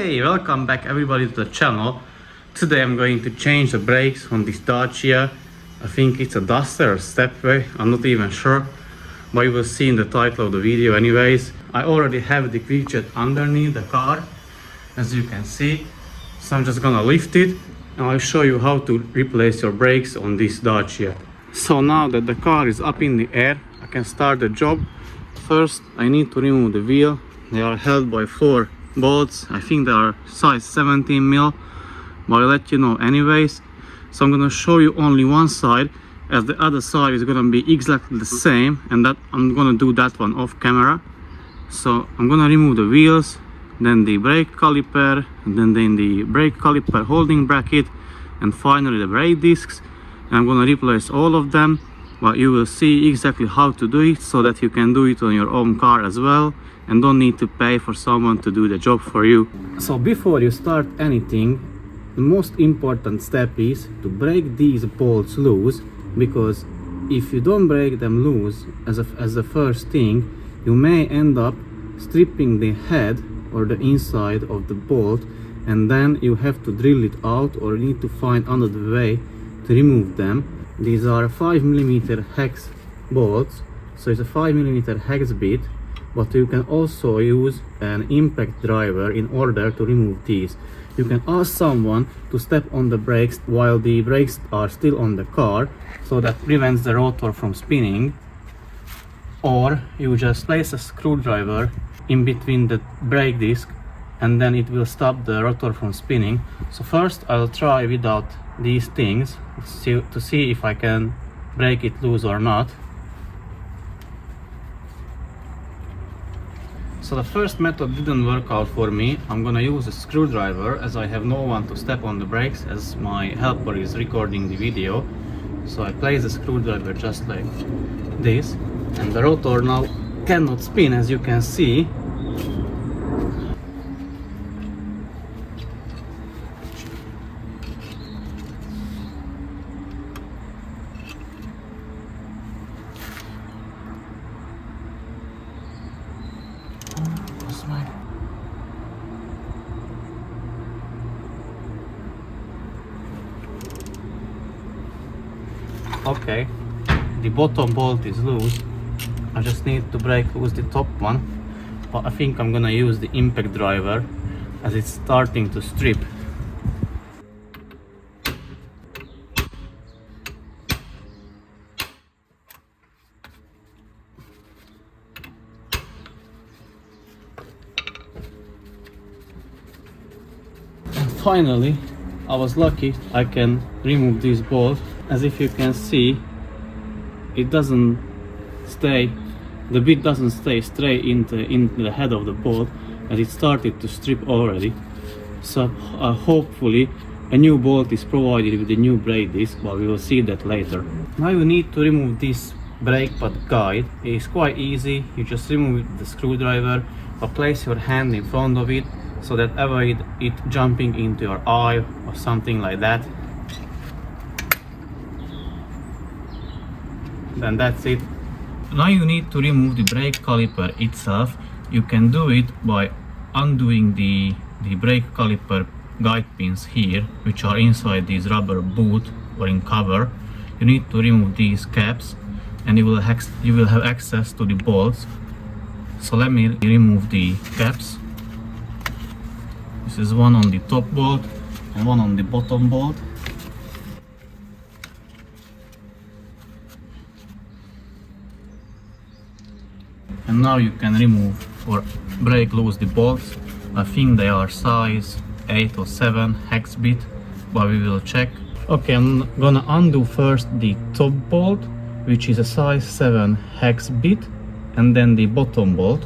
Hey, welcome back everybody to the channel. Today I'm going to change the brakes on this Dacia. I think it's a Duster or Stepway, I'm not even sure, but you will see in the title of the video anyways. I already have the widget underneath the car, as you can see. So I'm just gonna lift it and I'll show you how to replace your brakes on this Dacia. So now that the car is up in the air, I can start the job. First I need to remove the wheel. They are held by 4 bolts. I think they are size 17 mil, but I'll let you know anyways. So I'm gonna show you only one side, as the other side is gonna be exactly the same, and that I'm gonna do that one off camera. So I'm gonna remove the wheels, then the brake caliper, and then the brake caliper holding bracket, and finally the brake discs. And I'm gonna replace all of them, but you will see exactly how to do it so that you can do it on your own car as well and don't need to pay for someone to do the job for you. So before you start anything, the most important step is to break these bolts loose, because if you don't break them loose as the first thing, you may end up stripping the head or the inside of the bolt, and then you have to drill it out or need to find another way to remove them. These are 5mm hex bolts, so it's a 5mm hex bit, but you can also use an impact driver in order to remove these. You can ask someone to step on the brakes while the brakes are still on the car, so that prevents the rotor from spinning, or you just place a screwdriver in between the brake disc and then it will stop the rotor from spinning. So first I'll try without these things to see if I can break it loose or not. So the first method didn't work out for me. I'm gonna use a screwdriver as I have no one to step on the brakes, as my helper is recording the video. So I place the screwdriver just like this, and the rotor now cannot spin, as you can see. Okay, the bottom bolt is loose. I just need to break loose the top one, but I think I'm gonna use the impact driver as it's starting to strip. And finally, I was lucky, I can remove this bolt. As if you can see, it doesn't stay, the bit doesn't stay straight into the head of the bolt, as it started to strip already. So hopefully a new bolt is provided with the new brake disc, but we will see that later. Now you need to remove this brake pad guide. It is quite easy. You just remove it with the screwdriver, but place your hand in front of it so that avoid it jumping into your eye or something like that. Then that's it. Now you need to remove the brake caliper itself. You can do it by undoing the brake caliper guide pins here, which are inside this rubber boot or in cover. You need to remove these caps and you will have access to the bolts. So let me remove the caps. This is one on the top bolt and one on the bottom bolt. And now you can remove or break loose the bolts. I think they are size 8 or 7 hex bit, but we will check. Okay, I'm gonna undo first the top bolt, which is a size 7 hex bit, and then the bottom bolt.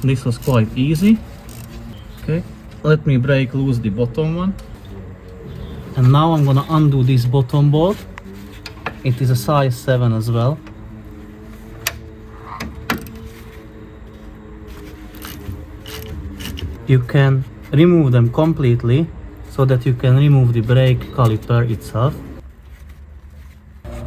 This was quite easy. Okay, let me break loose the bottom one. And now I'm gonna undo this bottom bolt. It is a size 7 as well. You can remove them completely so that you can remove the brake caliper itself.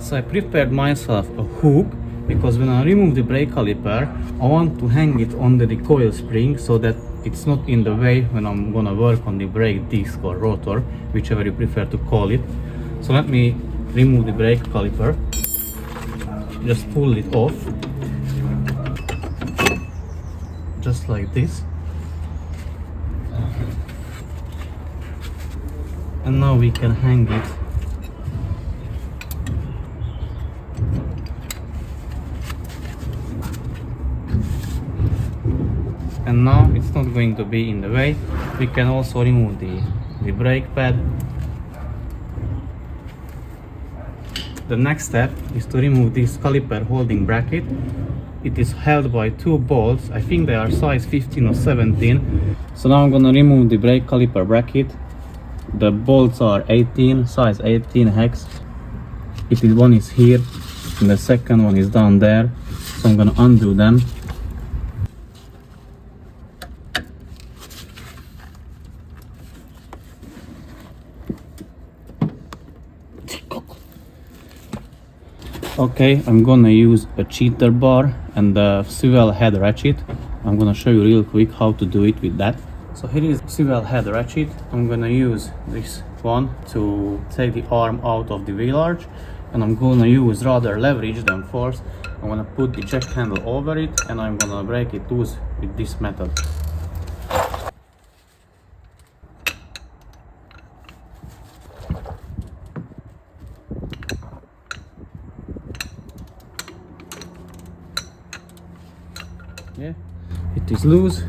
So I prepared myself a hook because when I remove the brake caliper, I want to hang it under the coil spring so that it's not in the way when I'm gonna work on the brake disc or rotor, whichever you prefer to call it. So let me remove the brake caliper. Just pull it off, just like this. And now we can hang it. And now it's not going to be in the way. We can also remove the brake pad. The next step is to remove this caliper holding bracket. It is held by two bolts. I think they are size 15 or 17. So now I'm gonna remove the brake caliper bracket. The bolts are 18, size 18 hex. One is here and the second one is down there. So I'm gonna undo them. Okay, I'm gonna use a cheater bar and the swivel head ratchet. I'm gonna show you real quick how to do it with that. So here is swivel head ratchet. I'm gonna use this one to take the arm out of the wheel arch, and I'm gonna use rather leverage than force. I'm gonna put the jack handle over it and I'm gonna break it loose with this method. Yeah, it is loose.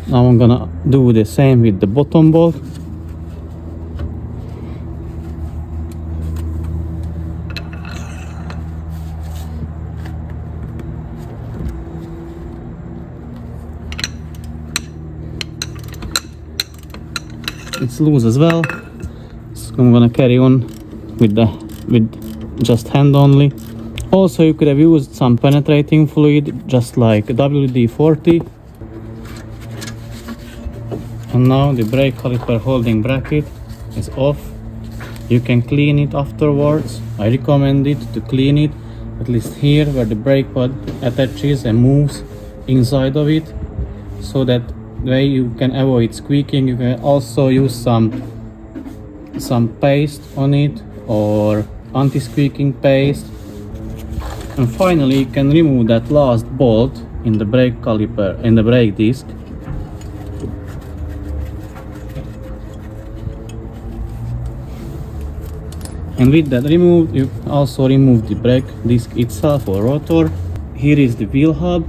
Now I'm gonna do the same with the bottom bolt. It's loose as well, so I'm gonna carry on with just hand only. Also, you could have used some penetrating fluid, just like WD-40. And now the brake caliper holding bracket is off. You can clean it afterwards. I recommend it to clean it at least here where the brake pad attaches and moves inside of it, so that way you can avoid squeaking. You can also use some paste on it or anti-squeaking paste. And finally, you can remove that last bolt in the brake caliper, in the brake disc. And with that removed, you also remove the brake disc itself or rotor. Here is the wheel hub.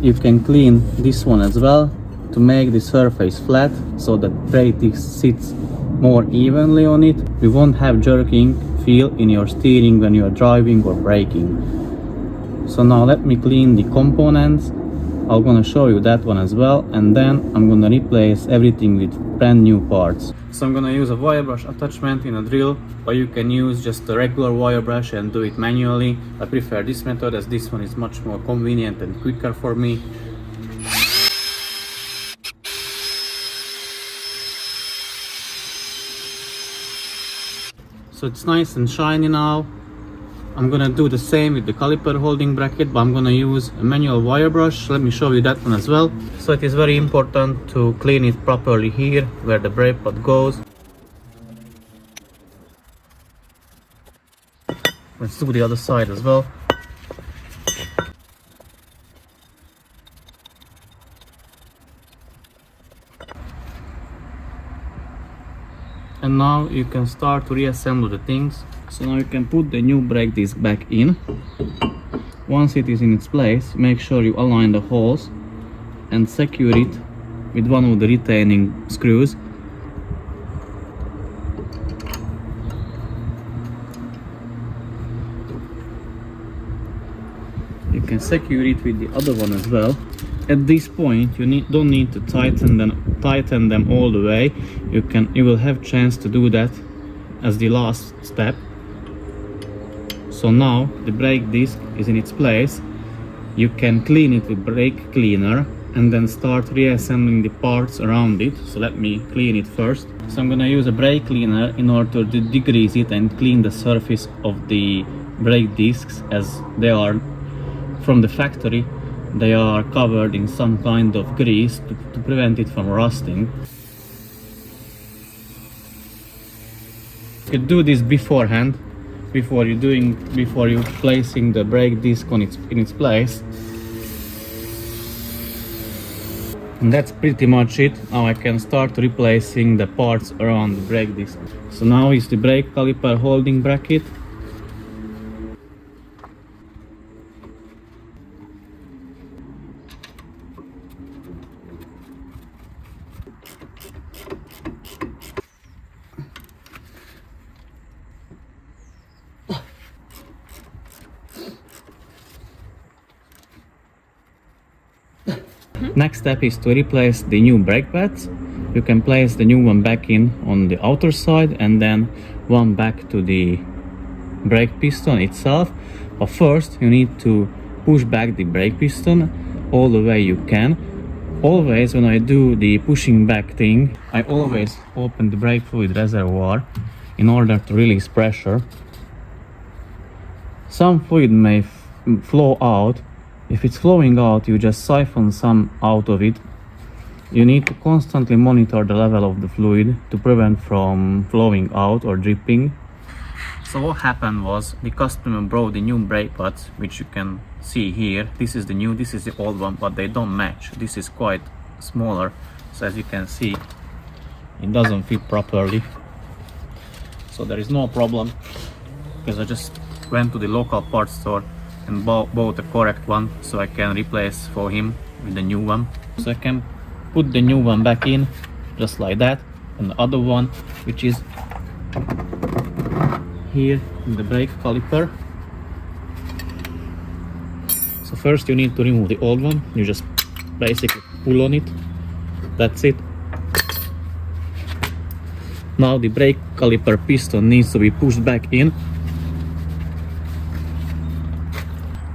You can clean this one as well to make the surface flat so that brake disc sits more evenly on it. You won't have jerking feel in your steering when you are driving or braking. So now let me clean the components. I'm gonna show you that one as well, and then I'm gonna replace everything with brand new parts. So I'm gonna use a wire brush attachment in a drill, or you can use just a regular wire brush and do it manually. I prefer this method as this one is much more convenient and quicker for me. So it's nice and shiny now. I'm gonna do the same with the caliper holding bracket, but I'm gonna use a manual wire brush. Let me show you that one as well. So it is very important to clean it properly here where the brake pad goes. Let's do the other side as well. And now you can start to reassemble the things. So now you can put the new brake disc back in. Once it is in its place, make sure you align the holes and secure it with one of the retaining screws. You can secure it with the other one as well. At this point, you don't need to tighten them all the way. You will have chance to do that as the last step. So now the brake disc is in its place. You can clean it with brake cleaner and then start reassembling the parts around it. So let me clean it first. So I'm gonna use a brake cleaner in order to degrease it and clean the surface of the brake discs, as they are from the factory. They are covered in some kind of grease to prevent it from rusting. You could do this beforehand, before you placing the brake disc in its place. And that's pretty much it. Now I can start replacing the parts around the brake disc. So now is the brake caliper holding bracket. Next step is to replace the new brake pads. You can place the new one back in on the outer side and then one back to the brake piston itself. But first you need to push back the brake piston all the way you can. Always when I do the pushing back thing, I always open the brake fluid reservoir in order to release pressure. Some fluid may flow out. If it's flowing out, you just siphon some out of it. You need to constantly monitor the level of the fluid to prevent from flowing out or dripping. So what happened was, the customer brought the new brake pads, which you can see here. This is the new, this is the old one, but they don't match. This is quite smaller, so as you can see, it doesn't fit properly. So there is no problem, because I just went to the local parts store and bought the correct one, so I can replace for him with the new one. So I can put the new one back in just like that, and the other one, which is here in the brake caliper. So first you need to remove the old one. You just basically pull on it. That's it. Now the brake caliper piston needs to be pushed back in.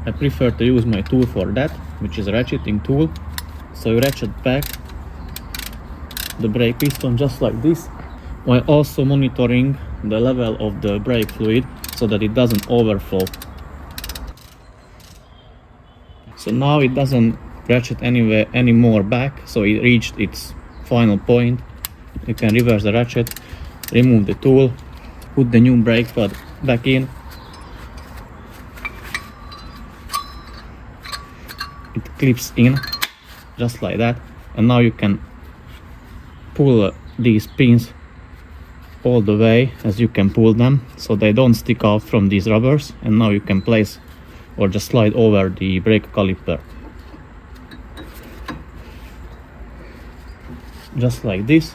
I prefer to use my tool for that, which is a ratcheting tool. So you ratchet back the brake piston just like this, while also monitoring the level of the brake fluid so that it doesn't overflow. So now it doesn't ratchet any more back, so it reached its final point. You can reverse the ratchet, remove the tool, put the new brake pad back in. It clips in just like that, and now you can pull these pins all the way as you can pull them, so they don't stick out from these rubbers. And now you can place or just slide over the brake caliper just like this.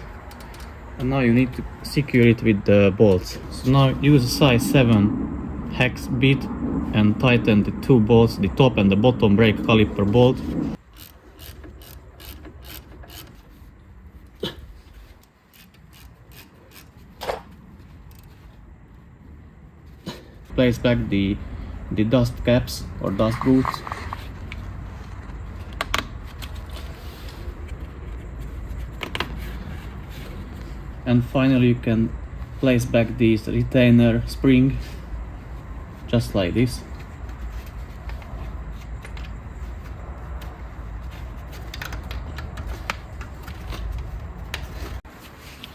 And now you need to secure it with the bolts. So now use a size 7 hex bit and tighten the two bolts, the top and the bottom brake caliper bolt. Place back the dust caps or dust boots. And finally you can place back this retainer spring just like this.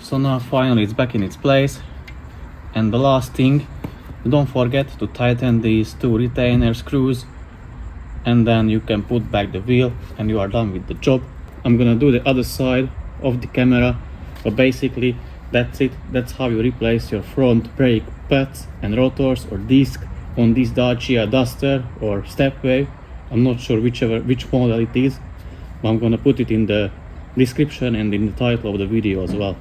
So now finally it's back in its place. And the last thing, don't forget to tighten these two retainer screws, and then you can put back the wheel and you are done with the job. I'm gonna do the other side of the camera, but basically that's it. That's how you replace your front brake pads and rotors or disc on this Dacia Duster or Stepway. I'm not sure which model it is, but I'm gonna put it in the description and in the title of the video as well.